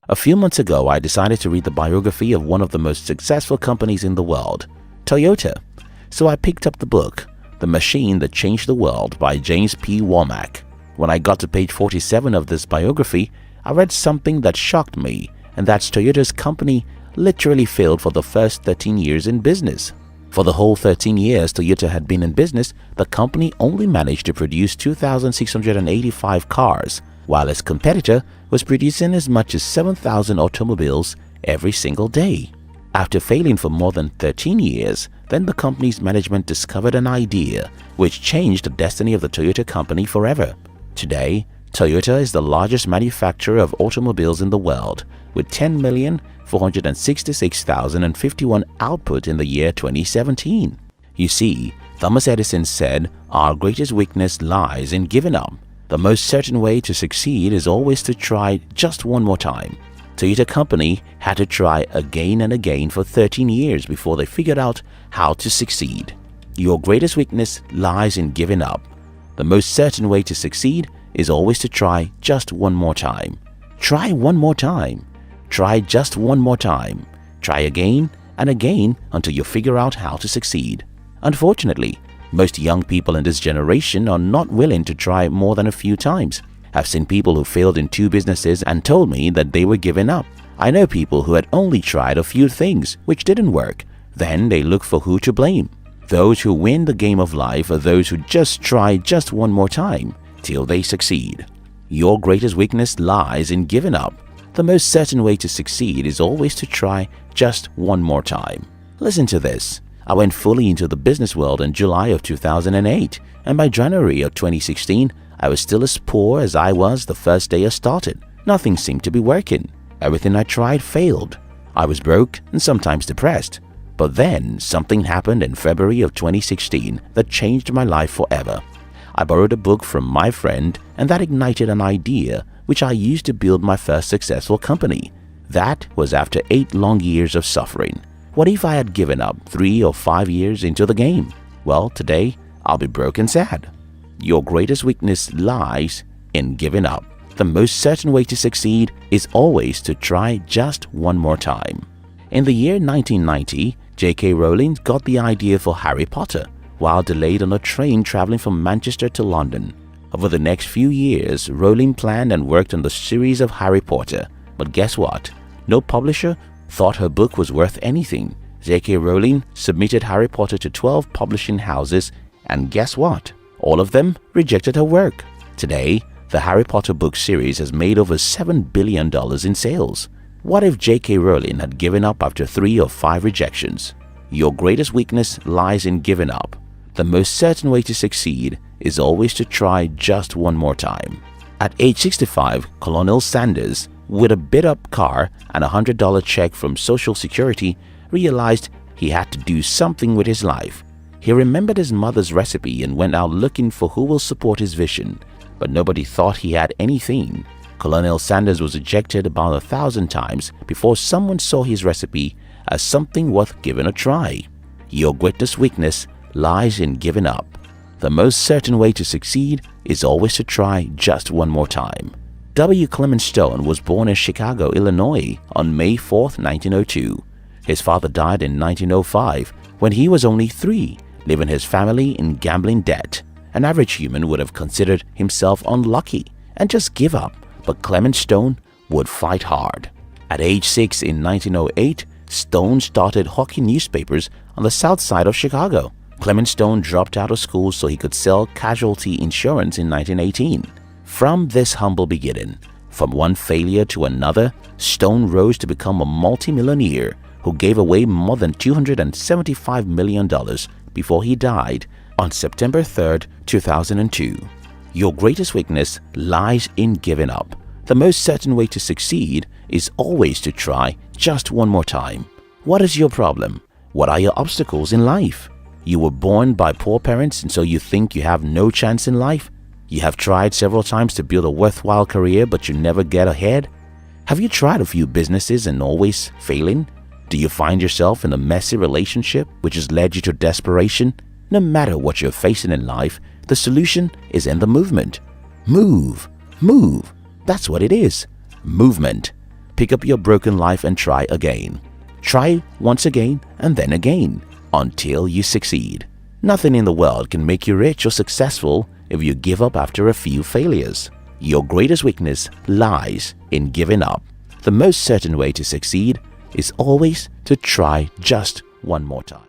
A few months ago, I decided to read the biography of one of the most successful companies in the world, Toyota. So I picked up the book, The Machine That Changed the World by James P. Womack. When I got to page 47 of this biography, I read something that shocked me, and that's Toyota's company literally failed for the first 13 years in business. For the whole 13 years Toyota had been in business, the company only managed to produce 2,685 cars, while its competitor was producing as much as 7,000 automobiles every single day. After failing for more than 13 years, then the company's management discovered an idea which changed the destiny of the Toyota company forever. Today, Toyota is the largest manufacturer of automobiles in the world, with 10,466,051 output in the year 2017. You see, Thomas Edison said, "Our greatest weakness lies in giving up. The most certain way to succeed is always to try just one more time." Toyota company had to try again and again for 13 years before they figured out how to succeed. Your greatest weakness lies in giving up. The most certain way to succeed is always to try just one more time. Try one more time. Try just one more time. Try again and again until you figure out how to succeed. Unfortunately, most young people in this generation are not willing to try more than a few times. I've seen people who failed in 2 businesses and told me that they were giving up. I know people who had only tried a few things which didn't work. Then they look for who to blame. Those who win the game of life are those who just try just one more time till they succeed. Your greatest weakness lies in giving up. The most certain way to succeed is always to try just one more time. Listen to this. I went fully into the business world in July of 2008, and by January of 2016, I was still as poor as I was the first day I started. Nothing seemed to be working. Everything I tried failed. I was broke and sometimes depressed. But then something happened in February of 2016 that changed my life forever. I borrowed a book from my friend, and that ignited an idea which I used to build my first successful company. That was after 8 long years of suffering. What if I had given up 3 or 5 years into the game? Well, today I'll be broke and sad. Your greatest weakness lies in giving up. The most certain way to succeed is always to try just one more time. In the year 1990, JK Rowling got the idea for Harry Potter while delayed on a train traveling from Manchester to London. Over the next few years, Rowling planned and worked on the series of Harry Potter. But guess what? No publisher thought her book was worth anything. JK Rowling submitted Harry Potter to 12 publishing houses, and guess what? All of them rejected her work. Today, the Harry Potter book series has made over $7 billion in sales. What if JK Rowling had given up after 3 or 5 rejections? Your greatest weakness lies in giving up. The most certain way to succeed is always to try just one more time. At age 65, Colonel Sanders, with a beat-up car and a $100 check from Social Security, realized he had to do something with his life. He remembered his mother's recipe and went out looking for who will support his vision, but nobody thought he had anything. Colonel Sanders was rejected about 1,000 times before someone saw his recipe as something worth giving a try. Your greatest weakness lies in giving up. The most certain way to succeed is always to try just one more time. Clement Stone was born in Chicago, Illinois on May 4, 1902. His father died in 1905 when he was only 3, leaving his family in gambling debt. An average human would have considered himself unlucky and just give up, but Clement Stone would fight hard. At age 6 in 1908, Stone started hawking newspapers on the south side of Chicago. Clement Stone dropped out of school so he could sell casualty insurance in 1918. From this humble beginning, from one failure to another, Stone rose to become a multimillionaire who gave away more than $275 million before he died on September 3, 2002. Your greatest weakness lies in giving up. The most certain way to succeed is always to try just one more time. What is your problem? What are your obstacles in life? You were born by poor parents and so you think you have no chance in life? You have tried several times to build a worthwhile career but you never get ahead? Have you tried a few businesses and always failing? Do you find yourself in a messy relationship which has led you to desperation? No matter what you're facing in life, the solution is in the movement. Move, move. That's what it is. Movement. Pick up your broken life and try again. Try once again and then again until you succeed. Nothing in the world can make you rich or successful if you give up after a few failures. Your greatest weakness lies in giving up. The most certain way to succeed is always to try just one more time.